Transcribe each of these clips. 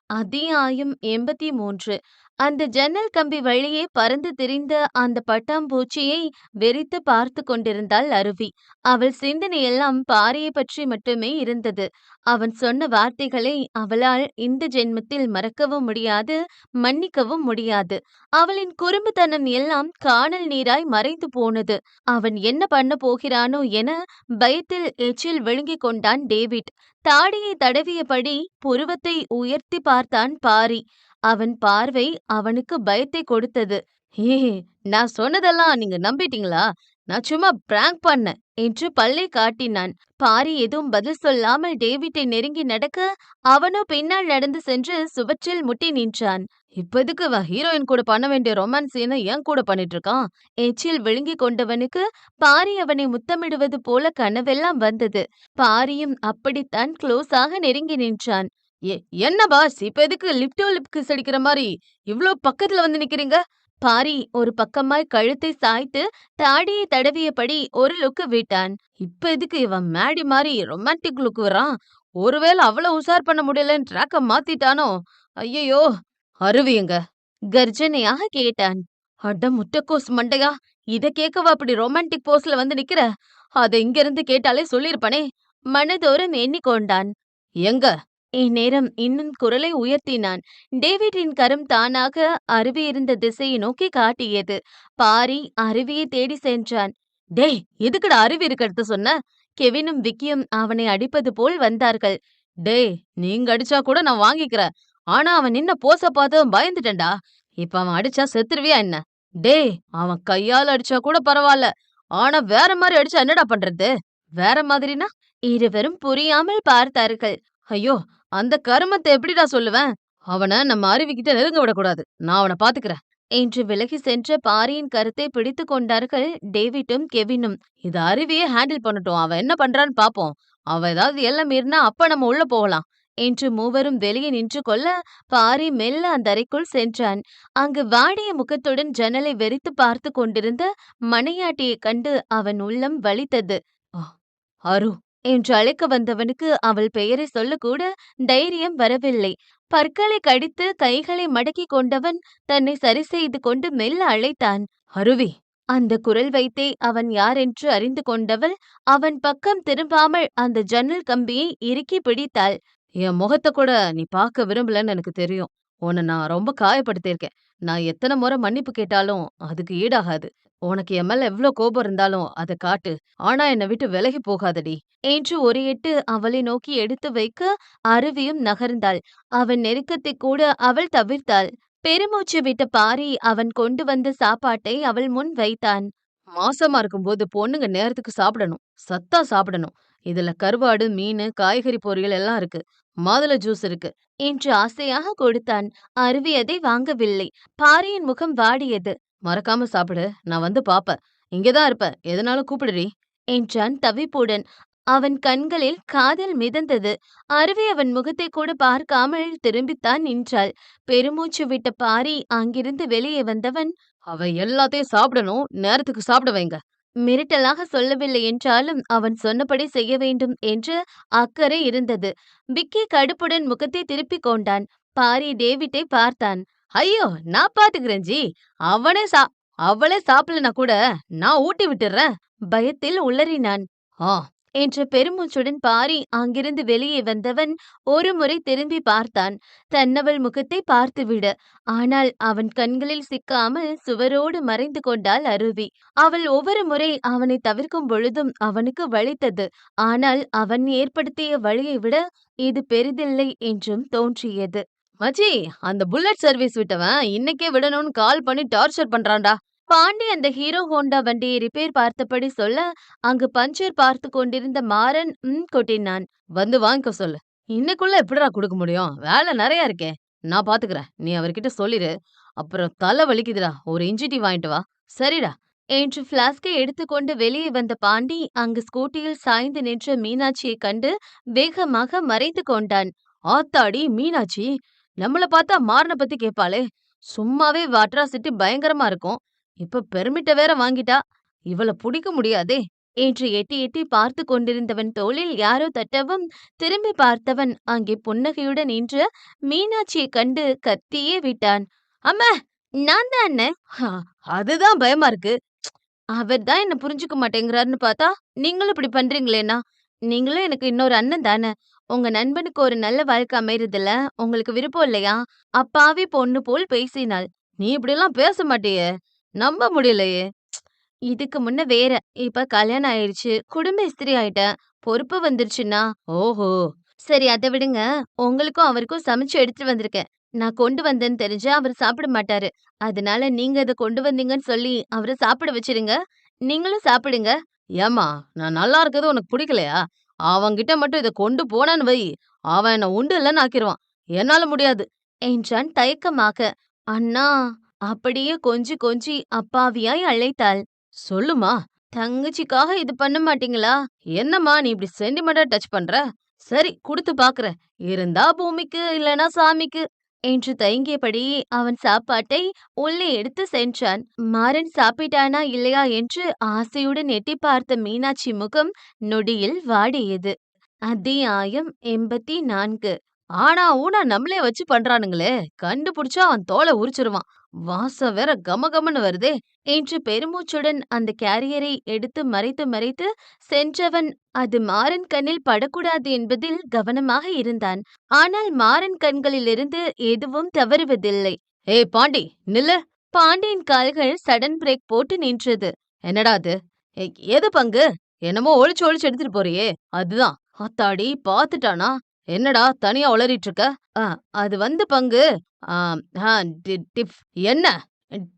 அத்தியாயம் 83. அந்த ஜன்னல் கம்பி வழியே பறந்து திரிந்த அந்த பட்டாம்பூச்சியை வெறித்து பார்த்து கொண்டிருந்தாள் அருவி. அவள் சிந்தனையெல்லாம் பாரியைப் பற்றி மட்டுமே இருந்தது. அவன் சொன்ன வார்த்தைகளை அவளால் இந்த ஜென்மத்தில் மறக்கவும் முடியாது, மன்னிக்கவும் முடியாது. அவளின் குறும்புத்தனம் எல்லாம் கானல் நீராய் மறைந்து போனது. அவன் என்ன பண்ண போகிறானோ என பயத்தில் எச்சில் விழுங்கிக் கொண்டான் டேவிட். தாடியை தடவியபடி புருவத்தை உயர்த்தி பார்த்தான் பாரி. அவன் பார்வை அவனுக்கு பயத்தை கொடுத்தது. ஏ, நான் சொன்னதெல்லாம் நீங்க நம்பிட்டீங்களா? நான் சும்மா பிராங்க் பண்ணேன் என்று பல்லை காட்டினான். பாரி எதுவும் பதில் சொல்லாமல் டேவிட்டை நெருங்கி நடக்க, அவனோ பின்னால் நடந்து சென்று சுவற்றில் முட்டி நின்றான். இப்ப எதுக்கு இவன் ஹீரோயின் கூட பண்ண வேண்டிய ரொமான்ஸ் சீனை என் கூட பண்ணிட்டு இருக்கான்? எச்சில் விழுங்கி கொண்டவனுக்கு பாரி அவனை முத்தமிடுவது போல கனவெல்லாம் வந்தது. பாரியும் அப்படித்தான் க்ளோஸாக நெருங்கி நின்றான். ஏ, என்ன பாஸ், இப்ப எதுக்கு லிப் டு லிப் கிஸ் அடிக்கிற மாதிரி இவ்ளோ பக்கத்துல வந்து நிக்கிறீங்க? பாரி ஒரு பக்கமாய் கழுத்தை சாய்த்து தாடியை தடவியபடி ஒரு லுக்கு விட்டான். இப்ப எதுக்கு இவன் மேடி மாதிரி ரொமான்டிக் லுக் வரான்? ஒருவேளை அவ்வளவு உஷார் பண்ண முடியலன்னு ட்ராக்க மாத்திட்டானோ? ஐயையோ! அருவியுங்க கர்ஜனையாக கேட்டான். அட முட்டைக்கோஸ் மண்டையா, இத கேட்கவா அப்படி ரொமான்டிக் போஸ்ல வந்து நிக்கிற? அத இங்கிருந்து கேட்டாலே சொல்லிருப்பனே. மனதோறும் எண்ணிக்கொண்டான். எங்க? இந்நேரம் இன்னும் குரலை உயர்த்தினான். டேவிட்டின் கரம் தானாக அருவி இருந்த திசையை நோக்கி காட்டியது. பாரி அருவியை தேடி சென்றான். டேய், எதுக்குடா அருவி இருக்கிறது சொன்ன? கெவினும் விக்கியும் அவனை அடிப்பது போல் வந்தார்கள். டேய், நீங்க அடிச்சா கூட நான் வாங்கிக்கிறேன். ஆனா அவன் நின்ன போச பார்த்து பயந்துட்டேன்டா. இப்ப அவன் அடிச்சா செத்துருவியா என்ன? டேய், அவன் கையால அடிச்சா கூட பரவாயில்ல. ஆனா வேற மாதிரி அடிச்சா என்னடா பண்றது? வேற மாதிரினா? இருவரும் புரியாமல் பார்த்தார்கள். ஐயோ, அந்த கருமத்தை எப்படிடா சொல்லுவேன்? அவனை நம்ம அருவிக்கிட்ட நெருங்க விடக்கூடாது. நான் அவனை பாத்துக்கிறேன் என்று விலகி சென்ற பாரியின் கருத்தை பிடித்து கொண்டார்கள் டேவிட்டும் கெவினும். இது அருவியே ஹேண்டில் பண்ணட்டும், அவன் என்ன பண்றான்னு பாப்போம். அவன் ஏதாவது எல்லை மீறினா அப்ப நம்ம உள்ள போகலாம் என்று மூவரும் வெளியே நின்று கொள்ள, பாரி மெல்ல அந்த அறைக்குள் சென்றான். அங்கு வாடிய முகத்துடன் ஜன்னலை வெறித்து பார்த்து கொண்டிருந்த மனையாட்டியைக் கண்டு அவன் உள்ளம் வலித்தது. "ஆ, அரு" என்று அழைக்க வந்தவனுக்கு அவள் பெயரை சொல்லக்கூட தைரியம் வரவில்லை. பற்களை கடித்து கைகளை மடக்கிக் கொண்டவன் தன்னை சரி செய்து கொண்டு மெல்ல அழைத்தான். அருவி! அந்த குரல் வைத்தே அவன் யாரென்று அறிந்து கொண்டவள் அவன் பக்கம் திரும்பாமல் அந்த ஜன்னல் கம்பியை இறுக்கி பிடித்தாள். என் முகத்தை கூட நீ பார்க்க விரும்பலன்னு எனக்கு தெரியும். உன்னை நான் ரொம்ப காயப்படுத்தியிருக்கேன். நான் எத்தனை முறை மன்னிப்பு கேட்டாலும் அதுக்கு ஈடாகாது. உனக்கு என் மேல எவ்ளோ கோபம் இருந்தாலும் அதை காட்டு. ஆனா என்னை விட்டு விலகி போகாதடி என்று ஒரு எட்டு அவளை நோக்கி எடுத்து வைக்க, அருவியும் நகர்ந்தாள். அவன் நெருக்கத்தை கூட அவள் தவிர்த்தாள். பெருமூச்சு விட்ட பாரி அவன் கொண்டு வந்த சாப்பாட்டை அவள் முன் வைத்தான். மாசமா இருக்கும்போது பொண்ணுங்க நேரத்துக்கு சாப்பிடணும், சத்தா சாப்பிடணும். இதுல கருவாடு, மீனு, காய்கறி பொரியல் எல்லாம் இருக்கு. மாதுளை ஜூஸ் இருக்கு என்று ஆசையாக கொடுத்தான். அருவி அதை வாங்கவில்லை. பாரியின் முகம் வாடியது. மறக்காம சாப்பிடு, நான் வந்து பாப்பேன். இங்கதான் இருப்பேன், எதனாலும் கூப்பிடுறீ என்றான் தவிப்புடன். அவன் கண்களில் காதல் மிதந்தது. அருவி அவன் முகத்தை கூட பார்க்காமல் திரும்பித்தான் நின்றாள். பெருமூச்சு விட்ட பாரி அங்கிருந்து வெளியே வந்தவன், அவ எல்லாத்தையும் சாப்பிடணும், நேரத்துக்கு சாப்பிட வைங்க. மிரட்டலாக சொல்லவில்லை என்றாலும் அவன் சொன்னபடி செய்ய வேண்டும் என்று அக்கறை இருந்தது. விக்கி கடுப்புடன் முகத்தை திருப்பிக் கொண்டான். பாரி டேவிட்டை பார்த்தான். ஐயோ, நான் பாத்துக்கிறேன் ஜி. அவனே சா அவளே சாப்பிடலனா கூட நான் ஊட்டி விட்டுறேன். பயத்தில் உளறினான். ஆ என்ற பெருமூச்சுடன் பாரி அங்கிருந்து வெளியே வந்தவன் ஒரு முறை திரும்பி பார்த்தான். தன்னவள் முகத்தை பார்த்துவிட. ஆனால் அவன் கண்களில் சிக்காமல் சுவரோடு மறைந்து கொண்டாள் அருவி. அவள் ஒவ்வொரு முறை அவனை தவிர்க்கும் பொழுதும் அவனுக்கு வலித்தது. ஆனால் அவன் ஏற்படுத்திய வலியை விட இது பெரிதில்லை என்றும் தோன்றியது. மச்சி, அந்த புல்லட் சர்வீஸ் விட்டவன் இன்னைக்கே விடணும்னு கால் பண்ணி டார்ச்சர் பண்றான்டா. பாண்டி அந்த ஹீரோ ஹோண்டா வண்டியை ரிப்பேர் பார்த்தபடி சொல்ல, அங்கு பஞ்சர் பார்த்து கொண்டிருந்த மாறன் கொட்டினான். வந்து வாங்கிக்க சொல்லு. இன்னைக்குள்ள எப்படிடா கொடுக்க முடியும்? வேலை நிறைய இருக்கே. நான் பாத்துக்கிறேன், நீ அவர்கிட்ட சொல்லிரு. அப்புறம் தலை வலிக்குதுடா, ஒரு இஞ்சி டீ வாங்கிட்டு வா. சரிடா என்று பிளாஸ்கை எடுத்துக்கொண்டு வெளியே வந்த பாண்டி அங்கு ஸ்கூட்டியில் சாய்ந்து நின்ற மீனாட்சியை கண்டு வேகமாக மறைந்து கொண்டான். ஆத்தாடி மீனாட்சி! நம்மள பார்த்தா மாறன பத்தி கேட்பாளே. சும்மாவே அட்ராசிட்டி பயங்கரமா இருக்கும். இப்ப பெர்மிட்ட வேற வாங்கிட்டா. இவள புடிக்க முடியாதே. என்று எட்டி எட்டி பார்த்து கொண்டிருந்தவன் தோளில் யாரோ தட்டவும் திரும்பி பார்த்தவன் அங்கே புன்னகையுடன் நின்ற மீனாட்சியை கண்டு கத்தியே விட்டான். அம்மா, நான் தான் அண்ணன். அதுதான் பயமா இருக்கு. அவர் தான் என்ன புரிஞ்சுக்க மாட்டேங்கிறாருன்னு பார்த்தா, நீங்களும் இப்படி பண்றீங்களேண்ணா! நீங்களும் எனக்கு இன்னொரு அண்ணன் தானே! உங்க நண்பனுக்கு ஒரு நல்ல வாழ்க்கை அமையறதுல உங்களுக்கு விருப்பம் இல்லையா? அப்பாவி பொண்ணு போல் பேசினாள். நீ இப்படிலாம் பேச மாட்டியே! நம்ப முடியலையே! இதுக்கு முன்ன வேற. இப்ப கல்யாணம் ஆயிடுச்சு. குடும்ப ஸ்திரி ஆயிட்டேன். பொறுப்பு வந்துருச்சுன்னா, ஓஹோ! சரி அத விடுங்க. உங்களுக்கும் அவருக்கும் சமைச்சு எடுத்துட்டு வந்திருக்கேன். நான் கொண்டு வந்தேன்னு தெரிஞ்சா அவரு சாப்பிட மாட்டாரு. அதனால நீங்க அத கொண்டு வந்தீங்கன்னு சொல்லி அவர சாப்பிட வச்சுருங்க. நீங்களும் சாப்பிடுங்க. ஏம்மா, நான் நல்லா இருக்கிறது உனக்கு பிடிக்கலையா? அவன்கிட்ட மட்டும் இத கொண்டு போனேன்னு வை, அவன் என்ன உண்டு இல்லன்னு ஆக்கிருவான். என்னால முடியாது என்றான் தயக்கமாக. அண்ணா, அப்படியே கொஞ்சி கொஞ்சி அப்பாவியாய் அழைத்தாள். சொல்லுமா, தங்கச்சிக்காக இது பண்ண மாட்டீங்களா? என்னம்மா நீ இப்படி சென்டிமெண்டா டச் பண்ற? சரி குடுத்து பாக்குறேன். இருந்தா பூமிக்கு, இல்லனா சாமிக்கு என்று தயங்கியபடி அவன் சாப்பாட்டை உள்ளே எடுத்து சென்றான். மாறன் சாப்பிட்டானா இல்லையா என்று ஆசையுடன் எட்டி பார்த்த மீனாட்சி முகம் நொடியில் வாடியது. அத்தியாயம் 84. ஆனா ஊனா நம்மளே வச்சு பண்றானுங்களே, கண்டுபிடிச்சா அவன் தோலை உரிச்சிருவான். வாசம் வேற கமகமன்னு வருதே என்று பெருமூச்சுடன் அந்த கேரியரை எடுத்து மறைத்து மறைத்து சென்றவன் அது மாறன் கண்ணில் படக்கூடாது என்பதில் கவனமாக இருந்தான். ஆனால் மாறன் கண்களிலிருந்து எதுவும் தவறுவதில்லை. ஏய் பாண்டி, நில்லு! பாண்டியின் கால்கள் சடன் பிரேக் போட்டு நின்றது. என்னடா அது? எது பங்கு? என்னமோ ஒளிச்சு ஒளிச்சு எடுத்துட்டு போறியே, அதுதான். ஆத்தாடி பாத்துட்டானா? என்னடா தனியா உளறிட்டு இருக்க? ஆ, அது வந்து பங்கு. ஆம், ஆ, டிஃப் என்ன?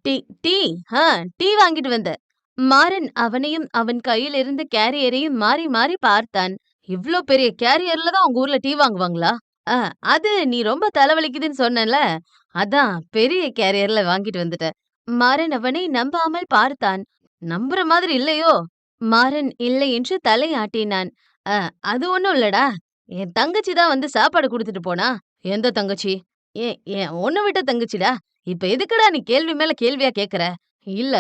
டீ டீ ஆ, டீ வாங்கிட்டு வந்தேன். மாறன் அவனையும் அவன் கையிலிருந்த கேரியரையும் மாறி மாறி பார்த்தான். இவ்ளோ பெரிய கேரியர்ல தான் உங்க ஊர்ல டீ வாங்குவாங்களா? ஆ, அது நீ ரொம்ப தலைவலிக்குதுன்னு சொன்னேன்ல, அதான் பெரிய கேரியர்ல வாங்கிட்டு வந்துட்டேன். மாறன் அவனை நம்பாமல் பார்த்தான். நம்புற மாதிரி இல்லையோ? மாறன் இல்லை என்று தலையாட்டினான். அ அது ஒண்ணும் இல்லடா. என் தங்கச்சி தான் வந்து சாப்பாடு குடுத்துட்டு போனா. எந்த தங்கச்சி? என் உன்ன விட்ட தங்கச்சிடா. இப்ப எதுக்குடா நீ கேள்வி மேல கேள்வியா கேட்குற? இல்ல,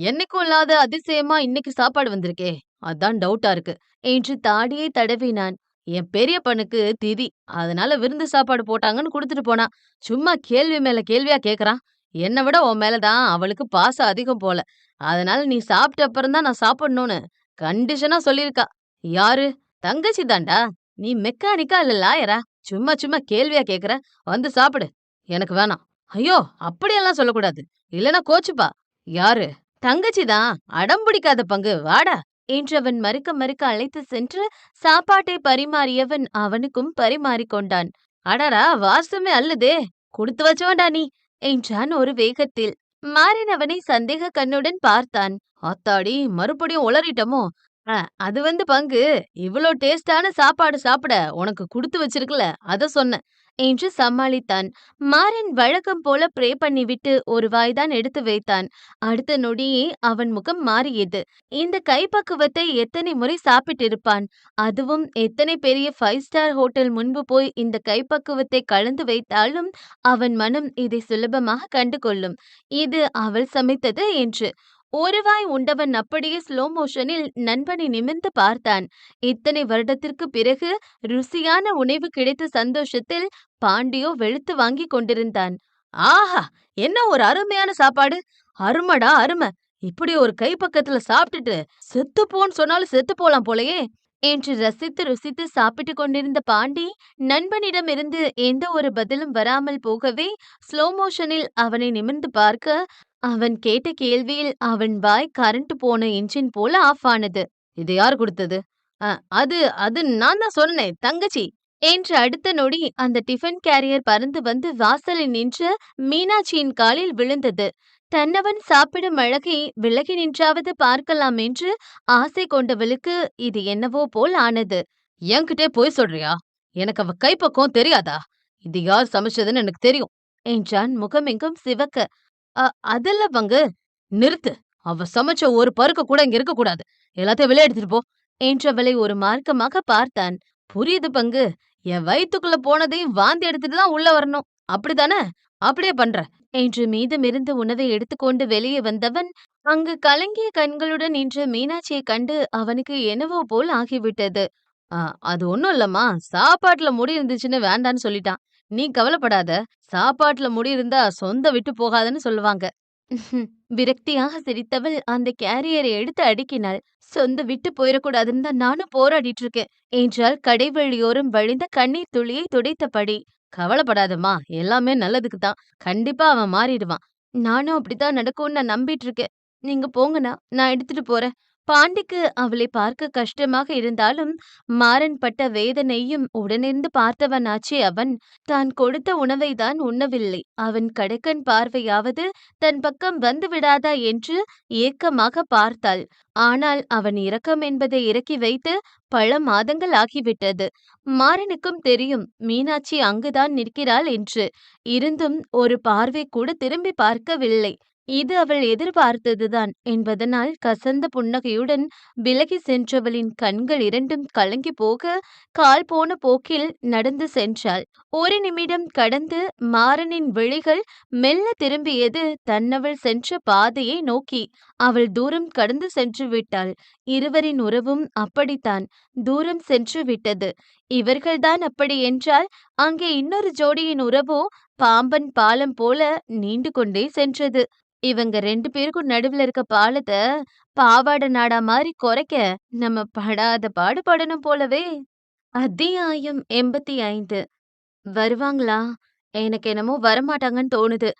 என்னைக்கும் இல்லாத அதிசயமா இன்னைக்கு சாப்பாடு வந்திருக்கே. அதான் டவுட்டா இருக்கு. என்று தாடியை தடவினான். என் பெரிய பொண்ணுக்கு திதி. அதனால விருந்து சாப்பாடு போட்டாங்கன்னு குடுத்துட்டு போனா. சும்மா கேள்வி மேல கேள்வியா கேட்கறான். என்ன விட உன் மேல தான் அவளுக்கு பாசம் அதிகம் போல. அதனால நீ சாப்பிட்ட அப்புறம் தான் நான் சாப்பிடணும்னு கண்டிஷனா சொல்லியிருக்கா. யாரு? தங்கச்சி தான்டா. நீ மெக்கானிக்கா இல்ல லாயரா? சும்மா சும்மா கேள்வியா கேக்குற? வந்து சாப்பிடு. எனக்கு வேணாம். ஐயோ! அப்படியெல்லாம் சொல்லக்கூடாது. இல்லன்னா கோச்சுப்பா. யாரு? தங்கச்சி தான். அடம் பிடிக்காத பங்கு. வாடா என்றவன் மறுக்க மறுக்க அழைத்துச் சென்று சாப்பாட்டை பரிமாறியவன் அவனுக்கும் பரிமாறிக் கொண்டான். அடடா! வாசமே அள்ளுதே! குடுத்து வச்சவன்டா நீ! என்றான் ஒரு வேகத்தில். மாறன் அவனை சந்தேக கண்ணுடன் பார்த்தான். ஆத்தாடி! மறுபடியும் உளறிட்டமோ? அ அது வந்து பங்கு, இவ்ளோ டேஸ்டான சாப்பாடு சாப்பிட உனக்கு குடுத்து வச்சிருக்குல, அத சொன்னேன். என்று சமாளித்தான். மாறன் வழக்கம் போல ப்ரே பண்ணிவிட்டு ஒரு வாய் தான் எடுத்து வைத்தான். அடுத்த நொடியே அவன் முகம் மாறியது. இந்த கைப்பக்குவத்தை எத்தனை முறை சாப்பிட்டிருப்பான்? அதுவும் எத்தனை பெரிய 5 ஸ்டார் ஹோட்டல் முன்பு போய் இந்த கைப்பக்குவத்தை கலந்து வைத்தாலும் அவன் மனம் இதை சுலபமாக கண்டுகொள்ளும். இது அவள் சமைத்தது என்று. ஒரு வாய் உண்டவன் அப்படியே ஸ்லோ மோஷனில் நண்பனை நிமிர்ந்து பார்த்தான். இத்தனை வருடத்திற்கு பிறகு ருசியான உணவு கிடைத்த சந்தோஷத்தில் பாண்டியோ வெளுத்து வாங்கிக் கொண்டிருந்தான். ஆஹா! என்ன ஒரு அருமையான சாப்பாடு! அருமடா அரும! இப்படி ஒரு கை பக்கத்துல சாப்பிட்டுட்டு செத்துப்போன்னு சொன்னாலும் செத்து போலாம் போலயே! என்று ரசித்து ருசித்து சாப்பிட்டுக் கொண்டிருந்த பாண்டி நண்பனிடமிருந்து எந்த ஒரு பதிலும் வராமல் போகவே ஸ்லோ மோஷனில் அவனை நிமிர்ந்து பார்க்க அவன் கேட்ட கேள்வியில் அவன் வாய் கரண்ட் போன என்ஜின் போல ஆஃப் ஆனது. இது யார் குடுத்தது? அ அது அது நான் தான் சொன்னேனே தங்கச்சி. என்று அடுத்த நொடி அந்த டிஃபன் கேரியர் பறந்து வந்து வாசலில் நின்ற மீனாட்சியின் காலில் விழுந்தது. தன்னவன் சாப்பிடும் அழகை விலகி நின்றாவது பார்க்கலாம் என்று ஆசை கொண்டவளுக்கு இது என்னவோ போல் ஆனது. என்கிட்டே பொய் சொல்றியா? எனக்கு அவ கைப்பக்குவம் தெரியாதா? இது யார் சமைச்சதுன்னு எனக்கு தெரியும் என்றான் முகமெங்கும் சிவக்க. அ அதெல்ல பங்கு. நிறுத்து. அவ சமைச்ச ஒரு பருக்க கூட இங்க இருக்கக்கூடாது. எல்லாத்தையும் வெளிய எடுத்துட்டு போ. என்றவளை ஒரு மார்க்கமாக பார்த்தான். புரியுது பங்கு. என் வயித்துக்குள்ள போனதையும் வாந்தி எடுத்துட்டு தான் உள்ள வரணும். அப்படிதானே? அப்படியே பண்றேன். என்று மீதமிருந்த உணவை எடுத்துக்கொண்டு வெளியே வந்தவன் அங்கு கலங்கிய கண்களுடன் நின்ற மீனாட்சியைக் கண்டு அவனுக்கு என்னவோ போல் ஆகிவிட்டது. "ஆ அது ஒண்ணும் இல்லம்மா. சாப்பாட்டுல முடி இருந்துச்சுன்னு வேண்டான்னு சொல்லிட்டான். நீ கவலைப்படாத. சாப்பாட்டுல முடி இருந்தா சொந்த விட்டு போகாதுன்னு சொல்லுவாங்க." விரக்தியாக சிரித்தவள் அந்த கேரியரை எடுத்து அடுக்கினாள். "சொந்த விட்டு போயிறக்கூடாதுன்னு தான் நானும் போராடிட்டு இருக்கேன்" என்றாள் கடைவழியோரம் வழிந்த கண்ணீர் துளியை துடைத்தபடி. "கவலைப்படாதம்மா. எல்லாமே நல்லதுக்கு தான். கண்டிப்பா அவன் மாறிடுவான். நானும் அப்படித்தான் நடக்கும்னு நான் நம்பிட்டு இருக்கேன். நீங்க போங்கண்ணா, நான் எடுத்துட்டு போறேன்." பாண்டிக்கு அவளை பார்க்க கஷ்டமாக இருந்தாலும் மாறன் பட்ட வேதனையும் உடனிருந்து பார்த்தவனாச்சே அவன். தான் கொடுத்த உணவை தான் உண்ணவில்லை. அவன் கடைக்கண் பார்வையாவது தன் பக்கம் வந்து விடாதா என்று ஏக்கமாக பார்த்தாள். ஆனால் அவன் இரக்கம் என்பதை இறக்கி வைத்து பல மாதங்கள் ஆகிவிட்டது. மாறனுக்கும் தெரியும் மீனாட்சி அங்குதான் நிற்கிறாள் என்று. இருந்தும் ஒரு பார்வை கூட திரும்பி பார்க்கவில்லை. இது அவள் எதிர்பார்த்ததுதான் என்பதனால் கசந்த புன்னகையுடன் விலகி சென்றவளின் கண்கள் இரண்டும் கலங்கி போக கால் போன போக்கில் நடந்து சென்றாள். ஒரு நிமிடம் கடந்து மாறனின் விழிகள் மெல்ல திரும்பியது தன்னவள் சென்ற பாதையை நோக்கி. அவள் தூரம் கடந்து சென்று விட்டாள். இருவரின் உறவும் அப்படித்தான் தூரம் சென்று விட்டது. இவர்கள்தான் அப்படி என்றால் அங்கே இன்னொரு ஜோடியின் உறவோ பாம்பன் பாலம் போல நீண்டு கொண்டே சென்றது. இவங்க 2 பேருக்கும் நடுவுல இருக்க பாலத்த பாவாட நாடா மாரி குறைக்க நம்ம படாத பாடு படணும் போலவே. அத்தியாயம் 85. வருவாங்களா? எனக்கு என்னமோ வரமாட்டாங்கன்னு தோணுது.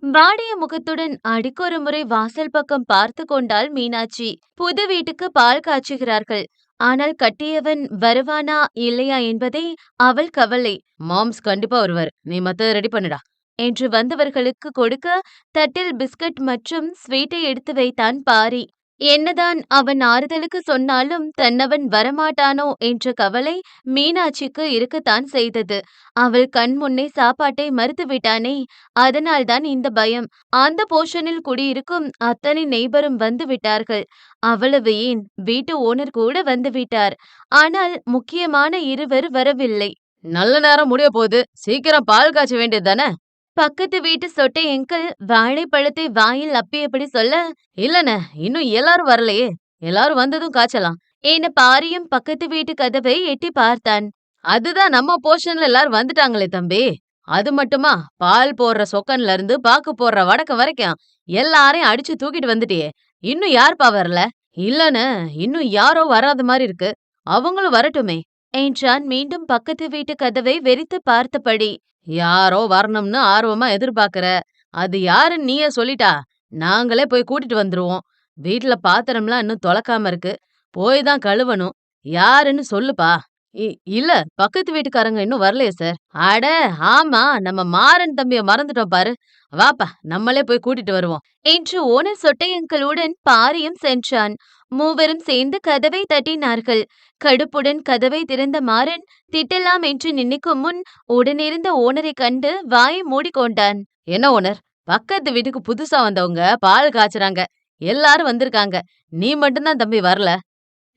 வாடிய முகத்துடன் அடிக்கொரு முறை வாசல் பக்கம் பார்த்து கொண்டாள் மீனாட்சி. புது வீட்டுக்கு பால் காய்ச்சுகிறார்கள். ஆனால் கட்டியவன் வருவானா இல்லையா என்பதே அவள் கவலை. மாம்ஸ் கண்டிப்பா வருவாரு. நீ மத்தத ரெடி பண்ணுடா என்று வந்தவர்களுக்கு கொடுக்க தட்டில் பிஸ்கட் மற்றும் ஸ்வீட்டை எடுத்து வைத்தான் பாரி. என்னதான் அவன் ஆறுதலுக்கு சொன்னாலும் தன்னவன் வரமாட்டானோ என்ற கவலை மீனாட்சிக்கு இருக்கத்தான் செய்தது. அவள் கண் முன்னே சாப்பாட்டை மறுத்து விட்டானே, அதனால்தான் இந்த பயம். அந்த போர்ஷனில் குடியிருக்கும் அத்தனை நெய்பரும் வந்து விட்டார்கள். அவ்வளவு ஏன், வீட்டு ஓனர் கூட வந்து விட்டார். ஆனால் முக்கியமான இருவர் வரவில்லை. நல்ல நேரம் முடிய போகுது. சீக்கிரம் பால் காய்ச்ச வேண்டியது தானே? பக்கத்து வீட்டு சொட்டை அங்கிள் வாழைப்பழத்தை வாயில் அப்பியபடி சொல்ல, இல்லண்ணே, இன்னும் எல்லாரும் வரலையே. எல்லாரும் வந்ததும் காய்ச்சலாம் என பாரியும் பக்கத்து வீட்டு கதவை எட்டி பார்த்தான். அதுதான் நம்ம போர்ஷன்ல எல்லாரும் வந்துட்டாங்களே தம்பி. அது மட்டுமா, பால் போடுற சொக்கன்ல இருந்து பாக்கு போடுற வடக்க வரைக்கும் எல்லாரையும் அடிச்சு தூக்கிட்டு வந்துட்டியே. இன்னும் யார்ப்பா வரல? இல்லண்ணே, இன்னும் யாரோ வராத மாதிரி இருக்கு. அவங்களும் வரட்டுமே என்றான் மீண்டும் பக்கத்து வீட்டு கதவை வெறித்து பார்த்தபடி. யாரோ வரணும்னு ஆர்வமா எதிர்பார்க்கிற. அது யாருன்னு நீயே சொல்லிட்டா நாங்களே போய் கூட்டிட்டு வந்துருவோம். வீட்ல பாத்திரம்லாம் இன்னும் தொலக்காம இருக்கு. போய் தான் கழுவணும். யாருன்னு சொல்லுப்பா. இ இல்ல, பக்கத்து வீட்டுக்காரங்க இன்னும் வரலையே சார். அட ஆமா, நம்ம மாறன் தம்பிய மறந்துட்டோம் பாரு. வாப்பா, நம்மளே போய் கூட்டிட்டு வருவோம் என்று ஓனர் சொட்டையங்களுடன் பாரியும் சென்றான். மூவரும் சேர்ந்து கதவை தட்டினார்கள். கடுப்புடன் கதவை திறந்த மாறன் திட்டலாம் என்று நினைக்கும் முன் உடனிருந்த ஓனரை கண்டு வாயை மூடிக்கொண்டான். என்ன ஓனர்? பக்கத்து வீட்டுக்கு புதுசா வந்தவங்க பால் காய்ச்சறாங்க. எல்லாரும் வந்திருக்காங்க. நீ மட்டும்தான் தம்பி வரல.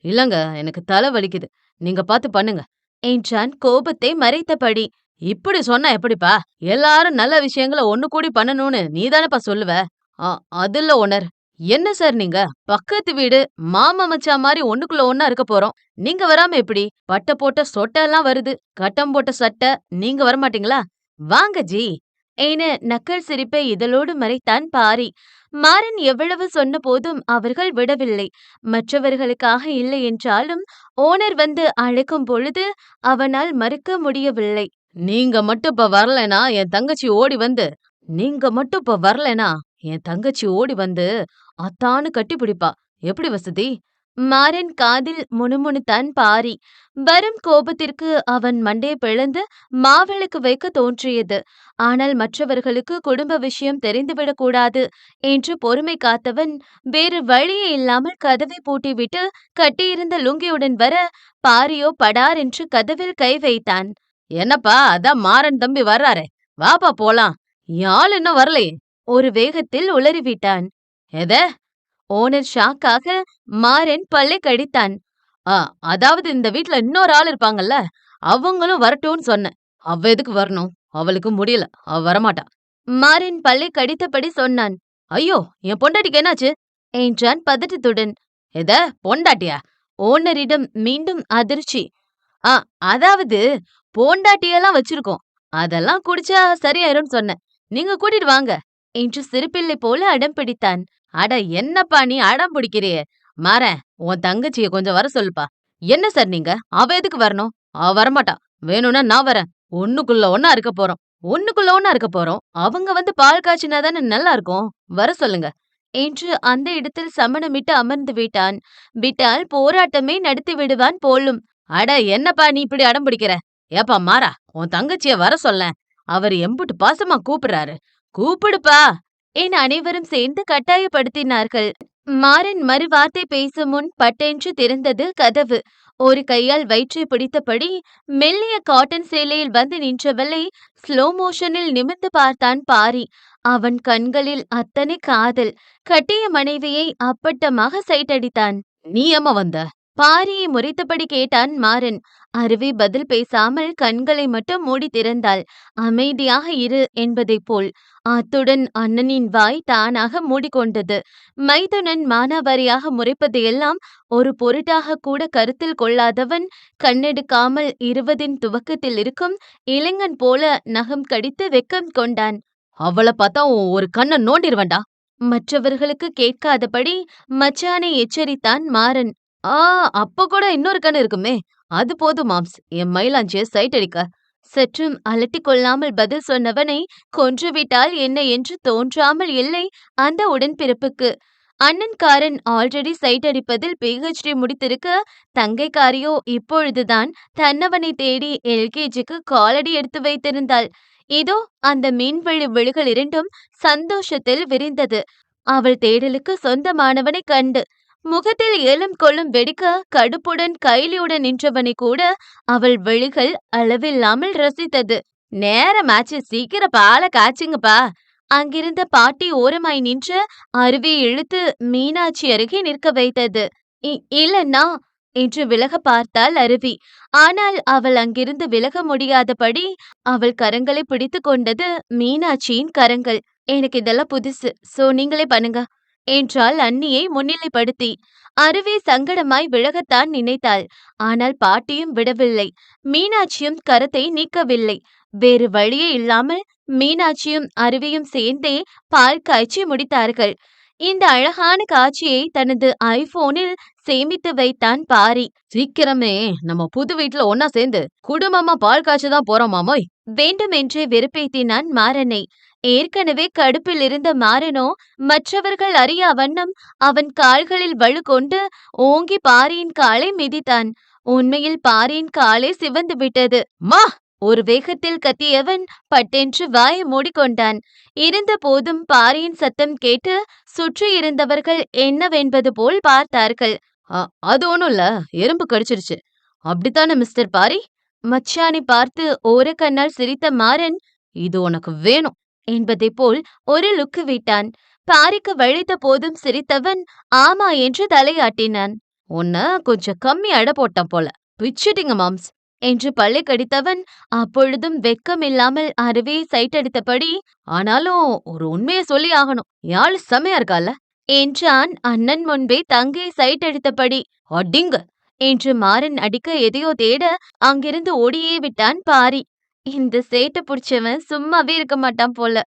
இல்லங்க, எனக்கு தலை வலிக்குது. நீங்க பார்த்து பண்ணுங்க என்றான் கோபத்தை மறைத்தபடி. இப்படி சொன்னா எப்படிப்பா? எல்லாரும் நல்ல விஷயங்கள ஒண்ணு கூடி பண்ணணும்னு நீதானப்பா சொல்லுவ. அ அதில்ல ஓனர். என்ன சார் நீங்க? பக்கத்து வீடு மாமா மச்சான் மாதிரி ஒண்ணுக்குள்ள ஒண்ணா இருக்க போறோம். நீங்க வராம எப்படி? பட்டை போட்ட சொட்டை எல்லாம் வருது. கட்டம் போட்ட சட்டை. நீங்க வரமாட்டீங்களா? வாங்க ஜி என நக்கல் சிரிப்பை இதழோடு மறைத்தான் பாரி. மாறன் எவ்வளவு சொன்ன போதும் அவர்கள் விடவில்லை. மற்றவர்களுக்காக இல்லை என்றாலும் ஓனர் வந்து அழைக்கும் பொழுது அவனால் மறுக்க முடியவில்லை. நீங்க மட்டும் இப்ப வரலைனா என் தங்கச்சி ஓடி வந்து நீங்க மட்டும் இப்ப வரலைனா என் தங்கச்சி ஓடி வந்து அத்தான்னு கட்டிப்பிடிப்பா. எப்படி வசதி? மாறன் காதில் முணுமுணுத்தான் பாரி. வரும் கோபத்திற்கு அவன் மண்டையை பிளந்து மாவிளக்கு வைக்க தோன்றியது. ஆனால் மற்றவர்களுக்கு குடும்ப விஷயம் தெரிந்துவிடக் கூடாது என்று பொறுமை காத்தவன் வேறு வழியே இல்லாமல் கதவை பூட்டிவிட்டு கட்டியிருந்த லுங்கியுடன் வர பாரியோ படார் என்று கதவில் கை வைத்தான். என்னப்பா, அதான் மாறன் தம்பி வர்றாரே, வாப்பா போலாம். யாழ் இன்னும் வரலையே. ஒரு வேகத்தில் உளறிவிட்டான். எத? ஓனர் ஷாக்காக மாறன் பல்லை கடித்தான். ஆ, அதாவது இந்த வீட்ல இன்னொரு ஆள் இருப்பாங்கல்ல, அவங்களும் வரட்டும்னு சொன்னேன். அவ எதுக்கு வரணும்? அவளுக்கு முடியல. அவ வரமாட்டா. மாறன் பல்லை கடித்தபடி சொன்னான். ஐயோ, என் பொண்டாட்டிக்கு என்னாச்சு? என்றான் பதட்டத்துடன். எத பொண்டாட்டியா? ஓனரிடம் மீண்டும் அதிர்ச்சி. ஆ அதாவது பொண்டாட்டியெல்லாம் வச்சிருக்கோம். அதெல்லாம் குடிச்சா சரியாயிரும்னு சொன்னேன். நீங்க கூட்டிட்டு வாங்க என்று சிறுபிள்ளை போல அடம் பிடித்தான். அட என்னப்பா நீ அடம் பிடிக்கிறியே? மாறேன் உன் தங்கச்சிய கொஞ்சம் வர சொல்லுப்பா. என்ன சார் நீங்க? அவ எதுக்கு வரணும்? அவ வரமாட்டா. வேணும்னா நான் வரேன். ஒண்ணுக்குள்ள ஒண்ணா இருக்க போறோம். ஒண்ணுக்குள்ள ஒண்ணா இருக்க போறோம். அவங்க வந்து பால் காய்ச்சினா தானே நல்லா இருக்கும். வர சொல்லுங்க என்று அந்த இடத்தில் சமணமிட்டு அமர்ந்து விட்டான். விட்டால் போராட்டமே நடத்தி விடுவான் போலும். அட என்னப்பா நீ இப்படி அடம் பிடிக்கிற? ஏப்பா மாறா உன் தங்கச்சிய வர சொல்லேன். அவர் எம்புட்டு பாசமா கூப்பிடுறாரு. கூப்பிடுப்பா என அனைவரும் சேர்ந்து கட்டாயப்படுத்தினார்கள். மாறன் மறுவார்த்தை பேசும் முன் பட்டென்று திறந்தது கதவு. ஒரு கையால் வயிற்றை பிடித்தபடி மெல்லிய காட்டன் சேலையில் வந்து நின்றவளை ஸ்லோ மோஷனில் நிமிர்ந்து பார்த்தான் பாரி. அவன் கண்களில் அத்தனை காதல். கட்டிய மனைவியை அப்பட்டமாக சைட்டடித்தான். நீ ஏம்மா வந்த? பாரியை முறைத்தபடி கேட்டான் மாறன். அருவி பதில் பேசாமல் கண்களை மட்டும் மூடி திறந்தாள். அமைதியாக இரு என்பதைப் போல். அத்துடன் அண்ணனின் வாய் தானாக மூடிக்கொண்டது. மைதுனன் மானாவாரியாக முறைப்பதையெல்லாம் ஒரு பொருட்டாக கூட கருத்தில் கொள்ளாதவன் கண்ணெடுக்காமல் 20ன் துவக்கத்தில் இருக்கும் இளைஞன் போல நகம் கடித்து வெக்கம் கொண்டான். அவள பார்த்தா ஒரு கண்ண நோண்டிருவேண்டா. மற்றவர்களுக்கு கேட்காதபடி மச்சானை எச்சரித்தான் மாறன். ஆ அப்ப கூட இன்னொரு கண்ணு இருக்குமே. அது போதும் மாம்ஸ். என் மயிலாஞ்சிய சைட் அடிக்க. சற்றும் அலட்டிக் கொள்ளாமல் பதில் சொன்னவனை கொன்றுவிட்டால் என்ன என்று தோன்றாமல் இல்லை அந்த உடன்பிறப்புக்கு. அண்ணன்காரன் ஆல்ரெடி சைட் அடிப்பதில் PhD முடித்திருக்க, தங்கைக்காரியோ இப்பொழுதுதான் தன்னவனை தேடி LKGக்கு காலடி எடுத்து வைத்திருந்தாள். இதோ அந்த மீன்வழி விழிகள் இரண்டும் சந்தோஷத்தில் விரிந்தது. அவள் தேடலுக்கு சொந்தமானவனை கண்டு. முகத்தில் ஏலம் கொள்ளும் வெடிக்க கடுப்புடன் கைலியுடன் நின்றவனை கூட அவள் விழிகள் அளவில்லாமல் ரசித்தது. நேரமாச்சு, சீக்கிரம் பாலை காய்ச்சுங்கப்பா. அங்கிருந்த பாட்டி ஓரமாய் நின்று அருவியை இழுத்து மீனாட்சி அருகே நிற்க வைத்தது. இல்லன்னா என்று விலக பார்த்தாள் அருவி. ஆனால் அவள் அங்கிருந்து விலக முடியாதபடி அவள் கரங்களை பிடித்து கொண்டது மீனாட்சியின் கரங்கள். எனக்கு இதெல்லாம் புதுசு, சோ நீங்களே பண்ணுங்க என்றாள் அண்ணியை முன்னிலைப்படுத்தி. அருவி சங்கடமாய் விலகத்தான் நினைத்தாள். ஆனால் பாட்டியும் விடவில்லை. மீனாட்சியும் கரத்தை நீக்கவில்லை. வேறு வழியே இல்லாமல் மீனாட்சியும் அருவியும் சேர்ந்தே பால் காய்ச்சி முடித்தார்கள். இந்த அழகான காட்சியை தனது ஐபோனில் சேமித்து வைத்தான் பாரி. சீக்கிரமே நம்ம புது வீட்டுல ஒன்னா சேர்ந்து குடும்பமா பால் காய்ச்சி தான் போறோம் மாமோய். வேண்டுமென்றே வெறுப்பேத்தினான் மாறனை. ஏற்கனவே கடுப்பில் இருந்த மாறனோ மற்றவர்கள் அறியா வண்ணம் அவன் கால்களில் வலு கொண்டு ஓங்கி பாரியின் காலை மிதித்தான். உண்மையில் பாரியின் காலை சிவந்து விட்டது. மா ஒரு வேகத்தில் கத்தியவன் பட்டென்று வாயை மூடிக்கொண்டான். இருந்த போதும் பாரியின் சத்தம் கேட்டு சுற்றி இருந்தவர்கள் என்னவென்பது போல் பார்த்தார்கள். அது ஒண்ணும் இல்ல, எறும்பு கடிச்சிருச்சு. அப்படித்தானே மிஸ்டர் பாரி? மச்சானை பார்த்து ஓரக்கண்ணால் சிரித்த மாறன், இது உனக்கு வேணும் என்பதை போல் ஒரு லுக்கு விட்டான். பாரிக்கு வழித்த போதும் சிரித்தவன் ஆமா என்று தலையாட்டினான். உன்ன கொஞ்சம் கம்மி அடை போட்டான் போல, பிச்சிட்டிங்க மாம்ஸ் என்று பல்லை கடித்தவன் அப்பொழுதும் வெக்கமில்லாமல் அருவியை சைட்டடித்தபடி, ஆனாலும் ஒரு உண்மையை சொல்லி ஆகணும், யாழ் செமையா இருக்கால என்றான் அண்ணன் முன்பே தங்கையை சைட்டடித்தபடி. அடிங்க என்று மாறன் அடிக்க எதையோ தேட அங்கிருந்து ஓடியே விட்டான் பாரி. இந்த சேட்டை புடிச்சவன் சும்மாவே இருக்க மாட்டான் போல.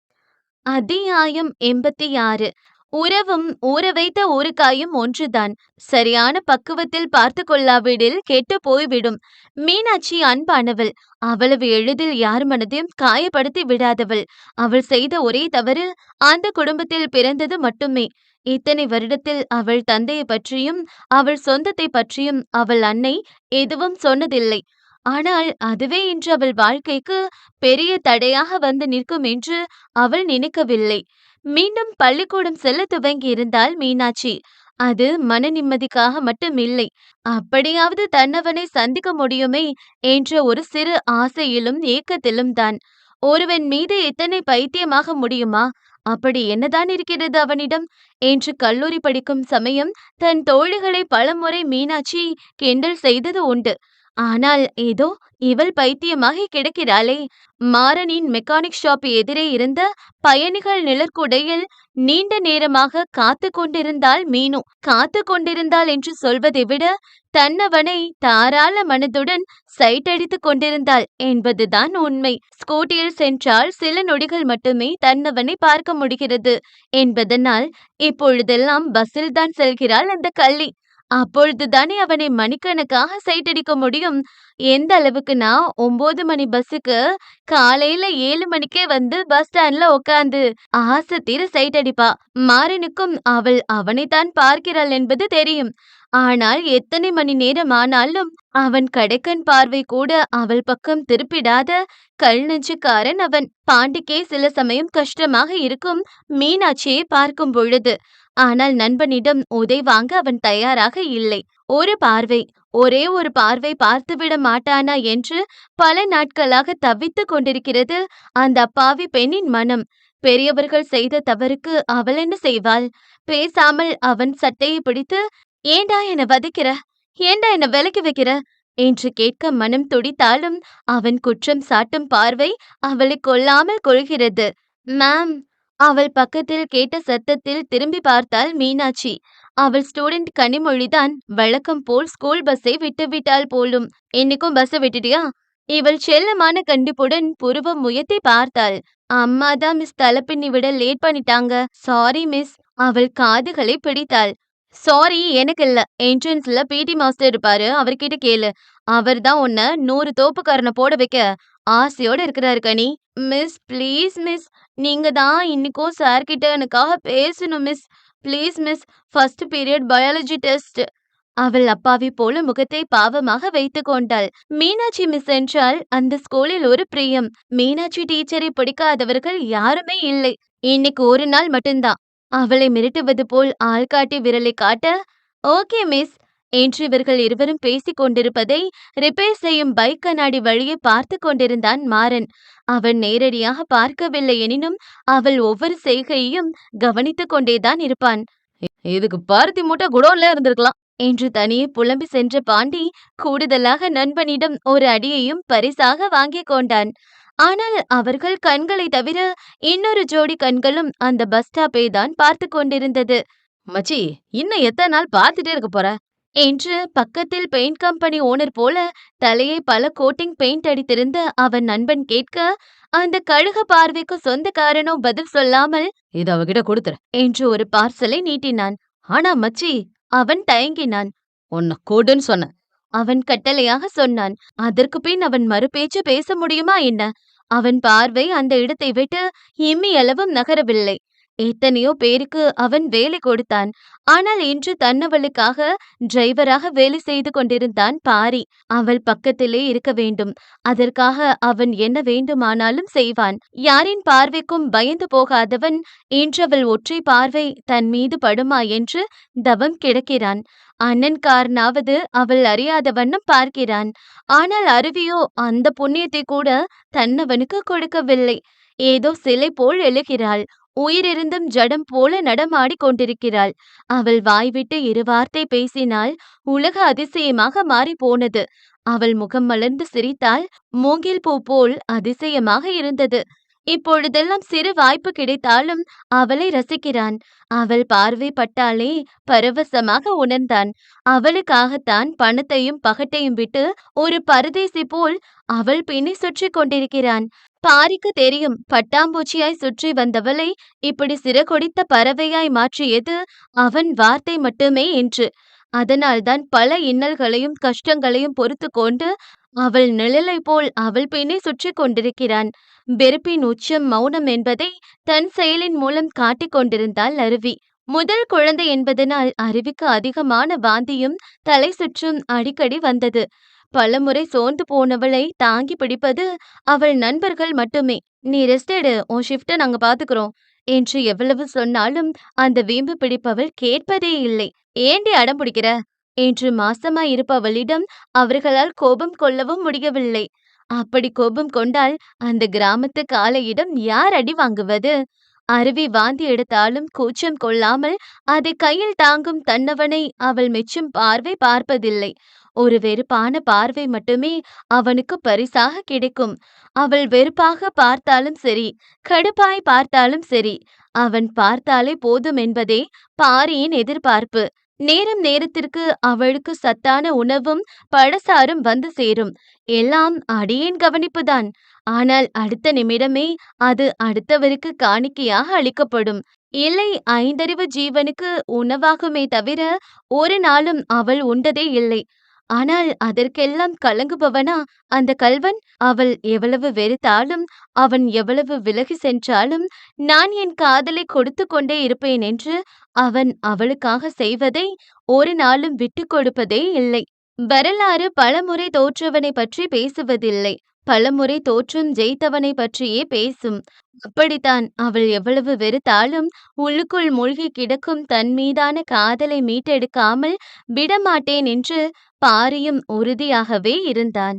அத்தியாயம் 86. உறவும் ஊற வைத்த ஊறுகாயும் ஒன்றுதான். சரியான பக்குவத்தில் பார்த்து கொள்ளாவிடில் கெட்டு போய்விடும். மீனாட்சி அன்பானவள். அவ்வளவு எளிதில் யார் மனதையும் காயப்படுத்தி விடாதவள். அவள் செய்த ஒரே தவறு அந்த குடும்பத்தில் பிறந்தது மட்டுமே. இத்தனை வருடத்தில் அவள் தந்தையை பற்றியும் அவள் சொந்தத்தை பற்றியும் அவள் அன்னை எதுவும் சொன்னதில்லை. ஆனால் அதுவே இன்று அவள் வாழ்க்கைக்கு பெரிய தடையாக வந்து நிற்கும் என்று அவள் நினைக்கவில்லை. மீண்டும் பள்ளிக்கூடம் செல்ல துவங்கி இருந்தாள் மீனாட்சி. அது மன நிம்மதிக்காக மட்டும் இல்லை, அப்படியாவது தன்னவனை சந்திக்க முடியுமே என்ற ஒரு சிறு ஆசையிலும் ஏக்கத்திலும் தான். ஒருவன் மீது எத்தனை பைத்தியமாக முடியுமா? அப்படி என்னதான் இருக்கிறது அவனிடம் என்று கல்லூரி படிக்கும் சமயம் தன் தோழிகளை பலமுறை மீனாட்சி கிண்டல் செய்தது உண்டு. ஆனால் ஏதோ இவள் பைத்தியமாகி கிடக்கிறாளே. மாறனின் மெக்கானிக் ஷாப் எதிரே இருந்த பயணிகள் நிழற்குடையில் நீண்ட நேரமாக காத்து கொண்டிருந்தாள் மீனு. காத்து கொண்டிருந்தாள் என்று சொல்வதை விட தன்னவனை தாராள மனதுடன் சைட்டடித்துக் கொண்டிருந்தாள் என்பதுதான் உண்மை. ஸ்கூட்டியில் சென்றால் சில நொடிகள் மட்டுமே தன்னவனை பார்க்க முடிகிறது என்பதனால் இப்பொழுதெல்லாம் பஸ்ஸில் தான் செல்கிறாள் அந்த கள்ளி. அப்பொழுதுதானே அவனை மணிக்கணக்காக சைட்டடிக்க முடியும். எந்த அளவுக்குன்னா 9 மணி பஸ்ஸுக்கு காலையில 7 மணிக்கே வந்து பஸ் ஸ்டாண்ட்ல உட்கார்ந்து ஆசை தீர சைட் அடிப்பா. மாறனுக்கும் அவள் அவனைத்தான் பார்க்கிறாள் என்பது தெரியும். ஆனால் எத்தனை மணி நேரம் ஆனாலும் அவன் கடைக்கண் பார்வை கூட அவள் பக்கம் திருப்பிடாத கல் நெஞ்சுக்காரன் அவன். பாண்டிக்கே சில சமயம் கஷ்டமாக இருக்கும் மீனாட்சியை பார்க்கும் பொழுது. ஆனால் நண்பனிடம் உதை வாங்க அவன் தயாராக இல்லை. ஒரு பார்வை, ஒரே ஒரு பார்வை பார்த்துவிட மாட்டானா என்று பல நாட்களாக தவித்துக் கொண்டிருக்கிறது அந்த அப்பாவி பெண்ணின் மனம். பெரியவர்கள் செய்த தவறுக்கு அவள் என்ன செய்வாள்? பேசாமல் அவன் சட்டையை பிடித்து, ஏண்டா என்ன வதைக்கிற, ஏண்டா என்ன விலக்கி வைக்கிற என்று கேட்க மனம் துடித்தாலும் அவன் குற்றம் சாட்டும் பார்வை அவளை கொல்லாமல் கொள்கிறது. மேம், அவள் பக்கத்தில் கேட்ட சத்தத்தில் திரும்பி பார்த்தாள் மீனாட்சி. அவள் ஸ்டூடெண்ட் கனிமொழிதான். வழக்கம் போல் ஸ்கூல் பஸ்ஸை விட்டுவிட்டாள் போலும். இன்னைக்கும் பஸ்ஸை விட்டுட்டியா? இவள் செல்லமான கண்டிப்புடன் புருவம் உயர்த்தி பார்த்தாள். அம்மாதான் மிஸ் தலைப்பின்னி விட லேட் பண்ணிட்டாங்க. Sorry miss. அவள் காதுகளை பிடித்தாள். சாரி எனக்கு இல்ல. என்ட்ரன்ஸ்ல பிடி மாஸ்டர் இருப்பாரு, அவர்கிட்ட கேளு. அவர்தான் உன்னை 100 தோப்புக்காரனை போட வைக்க ஆசையோட இருக்கிறாரு கனி. மிஸ் ப்ளீஸ் மிஸ், நீங்க தான் இன்னைக்கும் சார் கிட்ட எனக்காக பேசணும் miss. Please miss, first period biology test. அவள் அப்பாவி போல முகத்தை பாவமாக வைத்துக் கொண்டாள். மீனாட்சி மிஸ் என்றால் அந்த ஸ்கூலில் ஒரு பிரியம். மீனாட்சி டீச்சரை பிடிக்காதவர்கள் யாருமே இல்லை. இன்னைக்கு ஒரு நாள் மட்டும்தான். அவளை மிரட்டுவது போல் ஆள்காட்டி விரலை காட்ட, ஓகே மிஸ் என்று இவர்கள் இருவரும் பேசிக் கொண்டிருப்பதை ரிப்பேர் செய்யும் பைக் கண்ணாடி வழியே பார்த்து கொண்டிருந்தான் மாறன். அவன் நேரடியாக பார்க்கவில்லை எனினும் அவள் ஒவ்வொரு செய்கையையும் கவனித்துக் கொண்டேதான் இருப்பான். இதுக்கு பருத்தி மூட்டை குடோன்ல இருந்திருக்கலாம் என்று தனியே புலம்பி சென்ற பாண்டி கூடுதலாக நண்பனிடம் ஒரு அடியையும் பரிசாக வாங்கிக் கொண்டான். ஆனால் அவர்கள் கண்களை தவிர இன்னொரு ஜோடி கண்களும் அந்த பஸ் ஸ்டாப்பை தான் பார்த்து கொண்டிருந்தது. மச்சி, இன்னும் எத்தனை நாள் பார்த்துட்டே இருக்க போற என்று பக்கத்தில் பெயிண்ட் கம்பெனி ஓனர் போல தலையை பல கோட்டிங் பெயிண்ட் அடித்திருந்த அவன் நண்பன் கேட்க, அந்த கழுக பார்வைக்கு சொந்தக்காரனோ பதில் சொல்லாமல், இது அவகிட்ட கொடுத்துற என்று ஒரு பார்சலை நீட்டினான். ஆனா மச்சி, அவன் தயங்கினான். உன்னை கொடுன்னு சொன்ன, அவன் கட்டளையாக சொன்னான். அதற்கு பின் அவன் மறுபேச்சு பேச முடியுமா என்ன? அவன் பார்வை அந்த இடத்தை விட்டு இம்மி அளவும் நகரவில்லை. எத்தனையோ பேருக்கு அவன் வேலை கொடுத்தான். ஆனால் இன்று தன்னவளுக்காக டிரைவராக வேலை செய்து கொண்டிருந்தான் பாரி. அவள் பக்கத்திலே இருக்க வேண்டும். அதற்காக அவன் என்ன வேண்டுமானாலும் செய்வான். யாரின் பார்வைக்கும் பயந்து போகாதவன் இன்று அவள் ஒற்றை பார்வை தன் மீது படுமா என்று தவம் கிடக்கிறான். அண்ணன்காரனாவது அவள் அறியாத வண்ணம் பார்க்கிறான். ஆனால் அருவியோ அந்த புண்ணியத்தை கூட தன்னவனுக்கு கொடுக்கவில்லை. ஏதோ சிலை போல் எழுகிறாள். உயிரிருந்தும் ஜடம் போல நடமாடி கொண்டிருக்கிறாள். அவள் வாய்விட்டு 2 வார்த்தை பேசினால் உலக அதிசயமாக மாறி போனது. அவள் முகம் மலர்ந்து சிரித்தால் மூங்கில் பூ போல் அதிசயமாக இருந்தது. இப்பொழுதெல்லாம் சிறு வாய்ப்பு கிடைத்தாலும் அவளை ரசிக்கிறான். அவள் பார்வை பட்டாலே பரவசமாக உணர்ந்தான். அவளுக்காகத்தான் பணத்தையும் பகட்டையும் விட்டு ஒரு பரதேசி போல் அவள் பின்னி சுற்றி கொண்டிருக்கிறான். பாரிக்கு தெரியும், பட்டாம்பூச்சியாய் சுற்றி வந்தவளை இப்படி சிறகொடித்த பறவையாய் மாற்றியது அவன் வார்த்தை மட்டுமே என்று. அதனால்தான் பல இன்னல்களையும் கஷ்டங்களையும் பொறுத்து கொண்டு அவள் நிழலை போல் அவள் பின்னே சுற்றி கொண்டிருக்கிறான். வெறுப்பின் உச்சம் மௌனம் என்பதை தன் செயலின் மூலம் காட்டிக் கொண்டிருந்தாள் அருவி. முதல் குழந்தை என்பதனால் அருவிக்கு அதிகமான வாந்தியும் தலை சுற்றும் அடிக்கடி வந்தது. பலமுறை சோர்ந்து போனவளை தாங்கி பிடிப்பது அவள் நண்பர்கள் மட்டுமே. நீ ரெஸ்ட் எடு, உன் ஷிஃப்ட நாங்க பாத்துக்கிறோம் என்று எவ்வளவு சொன்னாலும் அந்த வீம்பு பிடிப்பவள் கேட்பதே இல்லை. ஏண்டி அடம் பிடிக்கிற என்று மாசமாய் இருப்பவளிடம் அவர்களால் கோபம் கொள்ளவும் முடியவில்லை. அப்படி கோபம் கொண்டால் அந்த கிராமத்து காளையிடம் யார் அடி வாங்குவது? அருவி வாந்தி எடுத்தாலும் கூச்சம் கொள்ளாமல் அதை கையில் தாங்கும் தன்னவனை அவள் மெச்சும் பார்வை பார்ப்பதில்லை. ஒரு வெறுப்பான பார்வை மட்டுமே அவனுக்கு பரிசாக கிடைக்கும். அவள் வெறுப்பாக பார்த்தாலும் சரி, கடுப்பாய் பார்த்தாலும் சரி, அவன் பார்த்தாலே போதும் என்பதே பாரியின் எதிர்பார்ப்பு. நேரம் நேரத்திற்கு அவளுக்கு சத்தான உணவும் பழசாரும் வந்து சேரும். எல்லாம் அடியேன் கவனிப்புதான். ஆனால் அடுத்த நிமிடமே அது அடுத்தவருக்கு காணிக்கையாக அளிக்கப்படும். இல்லை, ஐந்தறிவு ஜீவனுக்கு உணவாகுமே தவிர ஒரு நாளும் அவள் உண்டதே இல்லை. ஆனால் அதற்கெல்லாம் கலங்குபவனா அந்த கள்வன்? அவள் எவ்வளவு வெறுத்தாலும், அவன் எவ்வளவு விலகி சென்றாலும், நான் என் காதலை கொடுத்து கொண்டே இருப்பேன் என்று அவன் அவளுக்காக செய்வதை ஒரு நாளும் விட்டுக் கொடுப்பதே இல்லை. வரலாறு பலமுறை தோற்றவனை பற்றி பேசுவதில்லை, பலமுறை தோற்றும் ஜெயித்தவனை பற்றியே பேசும். அப்படித்தான் அவள் எவ்வளவு வெறுத்தாலும் உள்ளுக்குள் மூழ்கி கிடக்கும் தன் மீதான காதலை மீட்டெடுக்காமல் விடமாட்டேன் என்று பாரியும் உறுதியாகவே இருந்தான்.